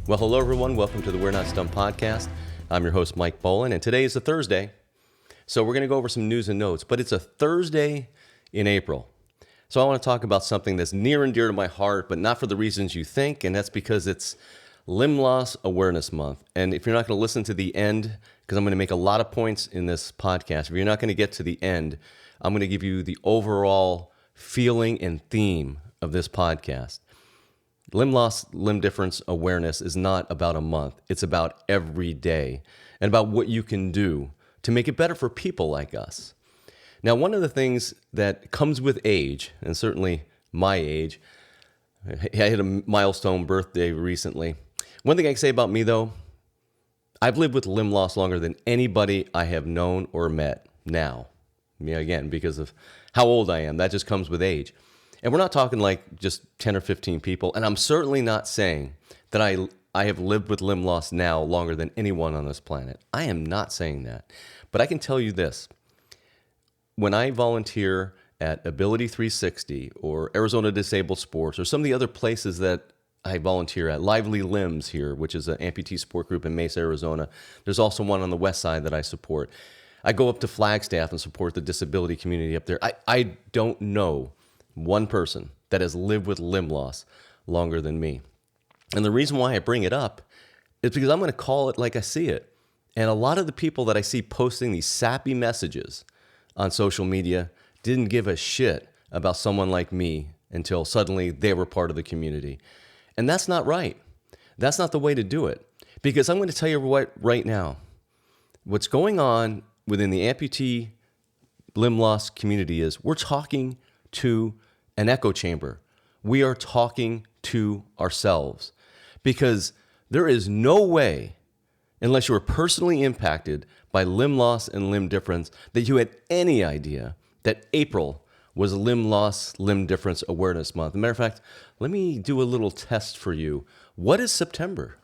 Well, hello, everyone. Welcome to the We're Not Stumped podcast. I'm your host, Mike Bolland, and today is a Thursday. So we're going to go over some news and notes, but it's a Thursday in April. So I want to talk about something that's near and dear to my heart, but not for the reasons you think, and that's because it's Limb Loss Awareness Month. And if you're not going to listen to the end, because I'm going to make a lot of points in this podcast, if you're not going to get to the end, I'm going to give you the overall feeling and theme of this podcast. Limb loss, limb difference awareness is not about a month. It's about every day and about what you can do to make it better for people like us. Now, one of the things that comes with age, and certainly my age, I hit a milestone birthday recently. One thing I can say about me, though, I've lived with limb loss longer than anybody I have known or met now. Again, because of how old I am. That just comes with age. And we're not talking like just 10 or 15 people. And I'm certainly not saying that I have lived with limb loss now longer than anyone on this planet. I am not saying that. But I can tell you this. When I volunteer at Ability 360 or Arizona Disabled Sports or some of the other places that I volunteer at, Lively Limbs here, which is an amputee support group in Mesa, Arizona. There's also one on the west side that I support. I go up to Flagstaff and support the disability community up there. I don't know one person that has lived with limb loss longer than me. And the reason why I bring it up is because I'm going to call it like I see it. And a lot of the people that I see posting these sappy messages on social media didn't give a shit about someone like me until suddenly they were part of the community. And that's not right. That's not the way to do it. Because I'm going to tell you what right now, what's going on within the amputee limb loss community is we're talking to an echo chamber. We are talking to ourselves because there is no way, unless you were personally impacted by limb loss and limb difference, that you had any idea that April was Limb Loss, Limb Difference Awareness Month. As a matter of fact, let me do a little test for you. What is September?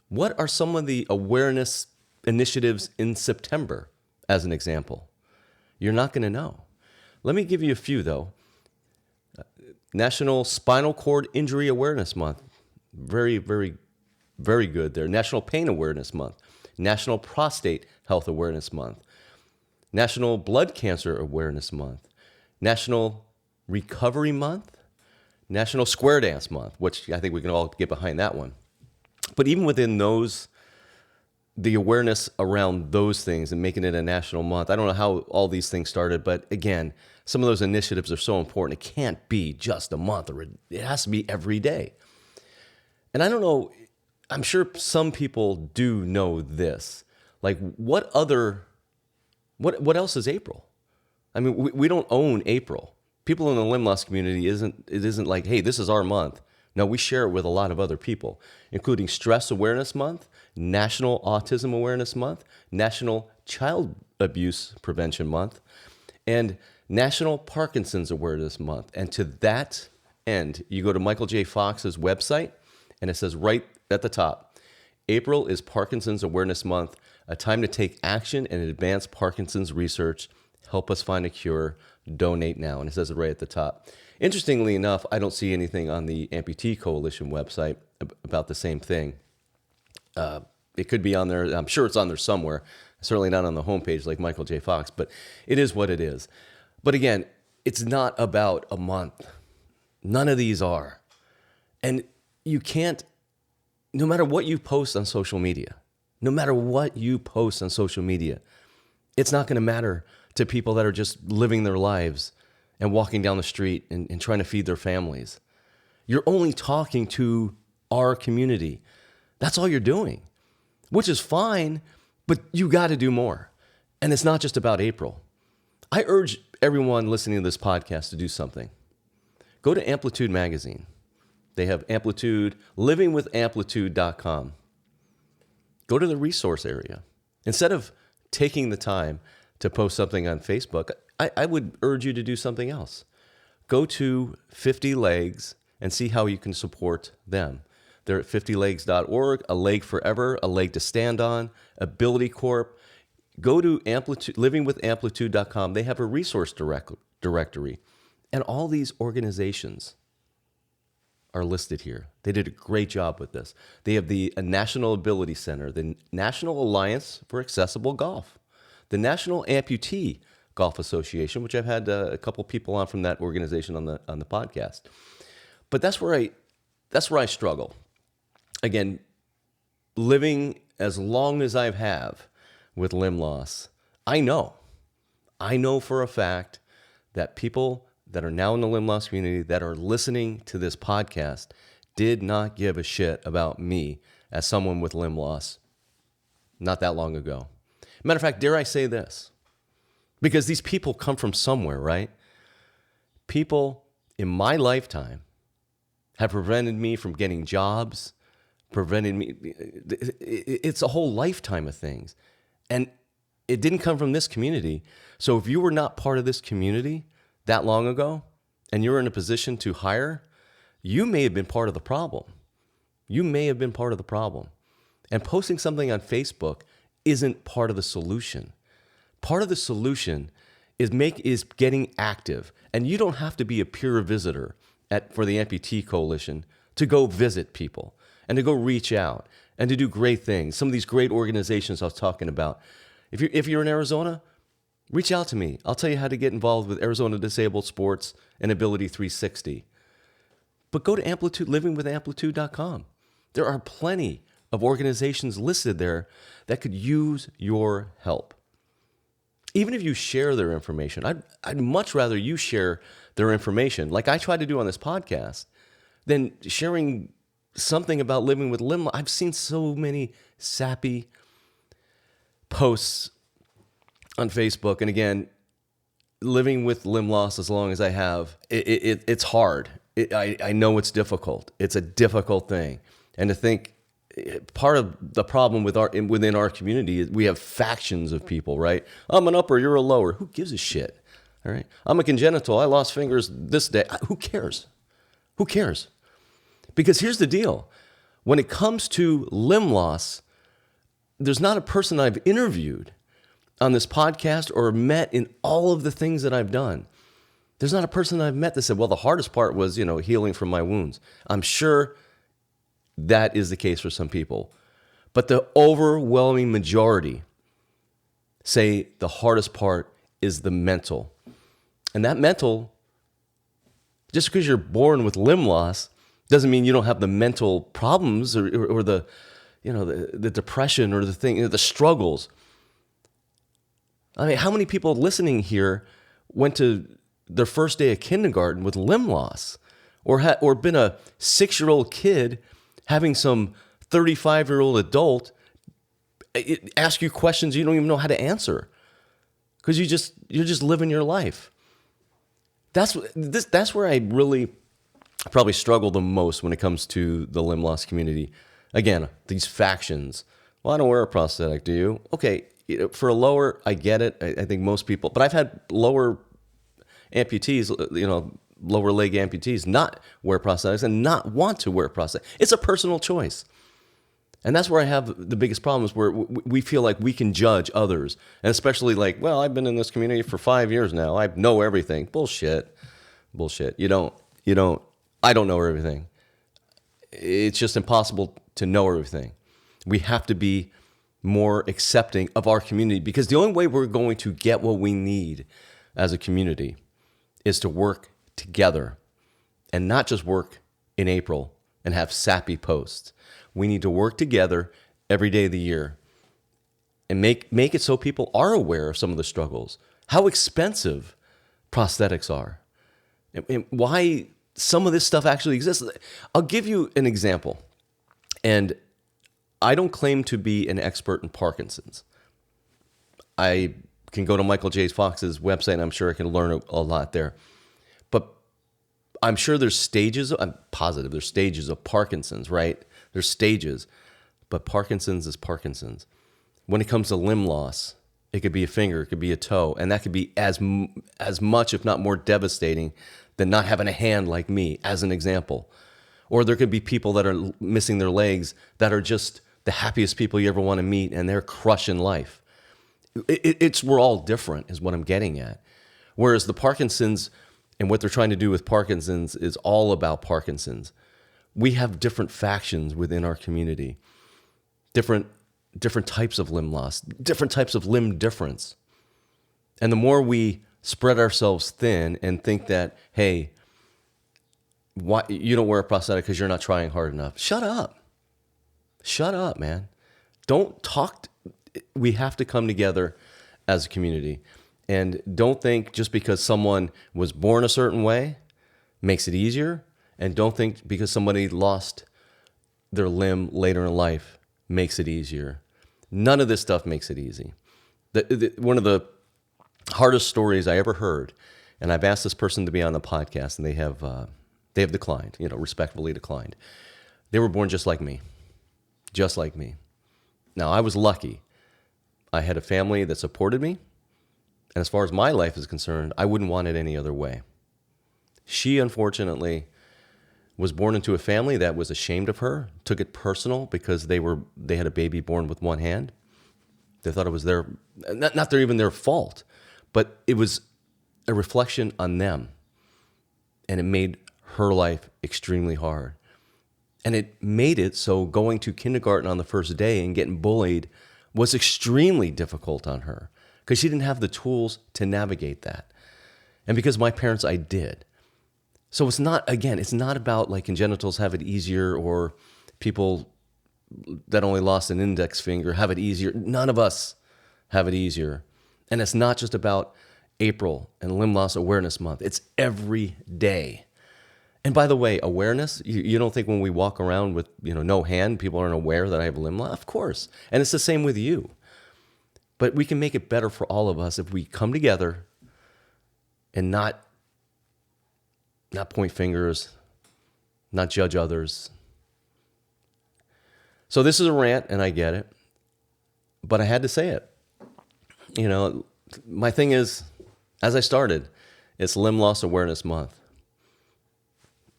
What are some of the awareness initiatives in September, as an example? You're not going to know. Let me give you a few, though. National Spinal Cord Injury Awareness Month. Very, very, very good there. National Pain Awareness Month. National Prostate Health Awareness Month. National Blood Cancer Awareness Month. National Recovery Month. National Square Dance Month, which I think we can all get behind that one. But even within those, the awareness around those things and making it a national month. I don't know how all these things started, but again, some of those initiatives are so important. It can't be just a month, or it has to be every day. And I don't know, I'm sure some people do know this. Like, what else is April? I mean, we don't own April. People in the limb loss community it isn't like, hey, this is our month. No, we share it with a lot of other people, including Stress Awareness Month, National Autism Awareness Month, National Child Abuse Prevention Month, and National Parkinson's Awareness Month. And to that end, you go to Michael J. Fox's website, and it says right at the top, April is Parkinson's Awareness Month, a time to take action and advance Parkinson's research. Help us find a cure. Donate now. And it says it right at the top. Interestingly enough, I don't see anything on the Amputee Coalition website about the same thing. It could be on there. I'm sure it's on there somewhere. Certainly not on the homepage like Michael J. Fox, but it is what it is. But again, it's not about a month. None of these are. And you can't, no matter what you post on social media, it's not going to matter to people that are just living their lives and walking down the street and trying to feed their families. You're only talking to our community. That's all you're doing, which is fine, but you got to do more. And it's not just about April. I urge everyone listening to this podcast to do something. Go to Amplitude Magazine. They have Amplitude, livingwithamplitude.com. Go to the resource area. Instead of taking the time to post something on Facebook, I would urge you to do something else. Go to 50 Legs and see how you can support them. They're at 50legs.org, A Leg Forever, A Leg to Stand On, Ability Corp. Go to livingwithamplitude.com. They have a resource directory. And all these organizations are listed here. They did a great job with this. They have the National Ability Center, the National Alliance for Accessible Golf, the National Amputee Golf Association, which I've had a couple people on from that organization on the podcast. But that's where I struggle. Again, living as long as I have with limb loss, I know for a fact that people that are now in the limb loss community that are listening to this podcast did not give a shit about me as someone with limb loss not that long ago. Matter of fact, dare I say this? Because these people come from somewhere, right? People in my lifetime have prevented me from getting jobs, prevented me. It's a whole lifetime of things. And it didn't come from this community. So if you were not part of this community that long ago, and you're in a position to hire, you may have been part of the problem. You may have been part of the problem. And posting something on Facebook isn't part of the solution. Part of the solution is getting active. And you don't have to be a peer visitor for the Amputee Coalition to go visit people and to go reach out and to do great things. Some of these great organizations I was talking about. If you're in Arizona, reach out to me. I'll tell you how to get involved with Arizona Disabled Sports and Ability 360. But go to livingwithamplitude.com. There are plenty of organizations listed there that could use your help. Even if you share their information, I'd much rather you share their information, like I try to do on this podcast, than sharing something about living with limb loss. I've seen so many sappy posts on Facebook, and again, living with limb loss as long as I have, it's hard. I know it's difficult. It's a difficult thing, and to think part of the problem within our community is we have factions of people, right? I'm an upper, you're a lower. Who gives a shit? All right. I'm a congenital. I lost fingers this day. Who cares? Who cares? Because here's the deal. When it comes to limb loss, there's not a person I've interviewed on this podcast or met in all of the things that I've done. There's not a person I've met that said, well, the hardest part was, healing from my wounds. I'm sure that is the case for some people. But the overwhelming majority say the hardest part is the mental. And that mental, just because you're born with limb loss, doesn't mean you don't have the mental problems or the, the depression or the struggles. I mean, how many people listening here went to their first day of kindergarten with limb loss or been a 6-year-old kid having some 35-year-old adult ask you questions you don't even know how to answer because you're just living your life. That's where I really probably struggle the most when it comes to the limb loss community. Again, these factions. Well, I don't wear a prosthetic, do you? Okay, for a lower, I get it. I think most people, but I've had lower amputees, lower leg amputees not wear prosthetics and not want to wear prosthetics. It's a personal choice. And that's where I have the biggest problems, where we feel like we can judge others. And especially like, well, I've been in this community for 5 years now. I know everything. Bullshit. You don't. I don't know everything. It's just impossible to know everything. We have to be more accepting of our community, because the only way we're going to get what we need as a community is to work together and not just work in April and have sappy posts. We need to work together every day of the year and make it so people are aware of some of the struggles, how expensive prosthetics are, and why some of this stuff actually exists. I'll give you an example. And I don't claim to be an expert in Parkinson's. I can go to Michael J. Fox's website, and I'm sure I can learn a lot there. But I'm sure I'm positive there's stages of Parkinson's, right? There's stages. But Parkinson's is Parkinson's. When it comes to limb loss, it could be a finger, it could be a toe, and that could be as much, if not more devastating than not having a hand like me, as an example. Or there could be people that are missing their legs that are just the happiest people you ever want to meet, and they're crushing life. We're all different, is what I'm getting at. Whereas the Parkinson's and what they're trying to do with Parkinson's is all about Parkinson's. We have different factions within our community, different types of limb loss, different types of limb difference. And the more we spread ourselves thin and think that, hey, why you don't wear a prosthetic because you're not trying hard enough. Shut up. Shut up, man. Don't talk. We have to come together as a community. And don't think just because someone was born a certain way makes it easier. And don't think because somebody lost their limb later in life makes it easier. None of this stuff makes it easy. One of the hardest stories I ever heard, and I've asked this person to be on the podcast, and they have declined, respectfully declined. They were born just like me. Just like me. Now, I was lucky. I had a family that supported me. And as far as my life is concerned, I wouldn't want it any other way. She, unfortunately, was born into a family that was ashamed of her, took it personal because they had a baby born with one hand. They thought it was not even their fault, but it was a reflection on them. And it made her life extremely hard. And it made it so going to kindergarten on the first day and getting bullied was extremely difficult on her because she didn't have the tools to navigate that. And because my parents, I did. So it's not about like congenitals have it easier or people that only lost an index finger have it easier. None of us have it easier. And it's not just about April and Limb Loss Awareness Month. It's every day. And by the way, awareness, you don't think when we walk around with no hand, people aren't aware that I have limb loss? Of course. And it's the same with you. But we can make it better for all of us if we come together and not point fingers, not judge others. So this is a rant, and I get it. But I had to say it. My thing is, as I started, it's Limb Loss Awareness Month.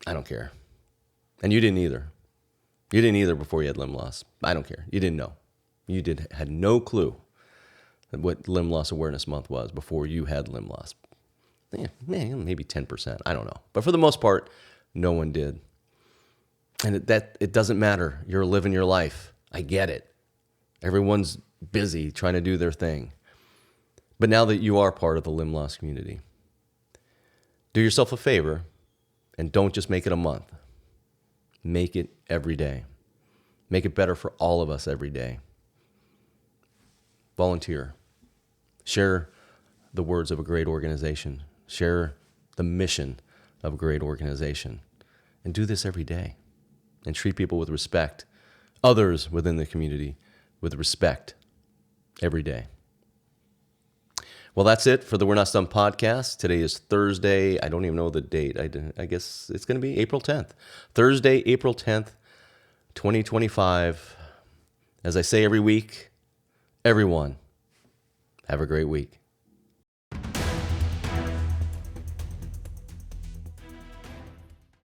I don't care. And you didn't either. You didn't either before you had limb loss. I don't care. You didn't know. You had no clue what Limb Loss Awareness Month was before you had limb loss. Yeah, maybe 10%. I don't know. But for the most part, no one did. And it doesn't matter. You're living your life. I get it. Everyone's busy trying to do their thing. But now that you are part of the limb loss community, do yourself a favor and don't just make it a month. Make it every day. Make it better for all of us every day. Volunteer. Share the words of a great organization. Share the mission of a great organization. And do this every day. And treat people with respect. Others within the community with respect every day. Well, that's it for the We're Not Stumped podcast. Today is Thursday. I don't even know the date. I guess it's going to be April 10th. Thursday, April 10th, 2025. As I say every week, everyone, have a great week.